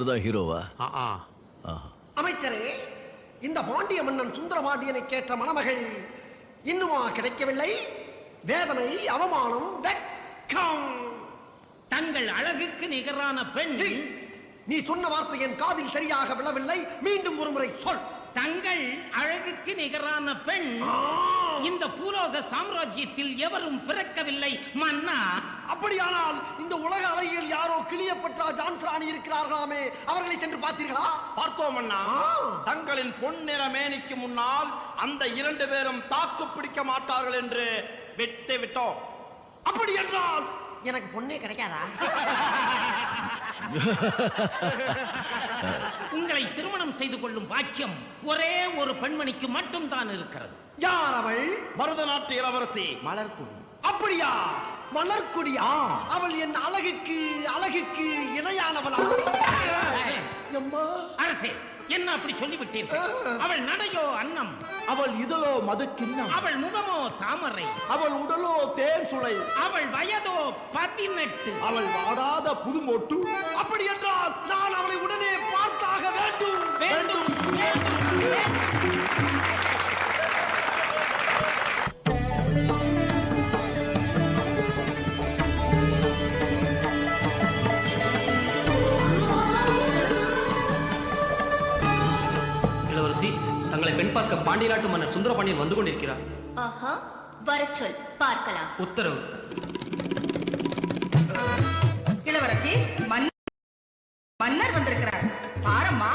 இவர்தான் ஹீரோவா? அமைச்சரே, இந்த பாண்டிய மன்னன் சுந்தரபாண்டியனை கேட்ட மணமகள் இன்னுமா கிடைக்கவில்லை? வேதனை, அவமானம், வெட்கம். தங்கள் அழகுக்கு நிகரான பெண். நீ சொன்ன வார்த்தை என் காதில் சரியாக விழவில்லை. மீண்டும் ஒருமுறை சொல். தங்கள் அழகுக்கு நிகரான பெண் இந்த பூலோக சாம்ராஜ்யத்தில் எவரும் பிறக்கவில்லை மன்னா. அப்படியானால் இந்த உலக அழகியில் யாரோ கிளியப்பட்டா ஜான்சராணி இருக்கிறார்களாமே, அவர்களை சென்று பார்த்தீர்களா? பார்த்தோம் அண்ணா. தங்களின் பொன்னிற மேனிக்கு முன்னால் அந்த 2 பேரும் தாக்கு பிடிக்க மாட்டார்கள் என்று விட்டு விட்டோம். அப்படி என்றால் எனக்கு பொண்ணே கிடைக்காதா? உங்களை திருமணம் செய்து கொள்ளும் பாக்கியம் ஒரே ஒரு பெண்மணிக்கு மட்டும் தான் இருக்கிறது. யார் அவள்? மருத நாட்டு இளவரசி மலர்குடி. அப்படியா? மலர்குடியா? அவள் என் அழகுக்கு இணையானவளா? அரசே, என்ன அப்படி சொல்லிவிட்டீர்கள்? அவள் நடையோ அன்னம், அவள் இதழோ மதுக்கிண்ணம், அவள் முகமோ தாமரை, அவள் உடலோ தேன் சுளை, அவள் வயதோ 18, அவள் வாடாத புதுமொட்டு. அப்படி என்றால் நான் அவளை உடனே பார்த்தாக வேண்டும். வேண்டும், வேண்டும், வேண்டும். தங்களை பெண் பார்க்க பாண்டிய நாட்டு மன்னர் சுந்தரபாண்டியன் வந்து கொண்டிருக்கிறார். ஆஹா, வரச் சொல், பார்க்கலாம். உத்தரவு. இளவரசி, மன்னர் வந்திருக்கிறார். பாரம்மா.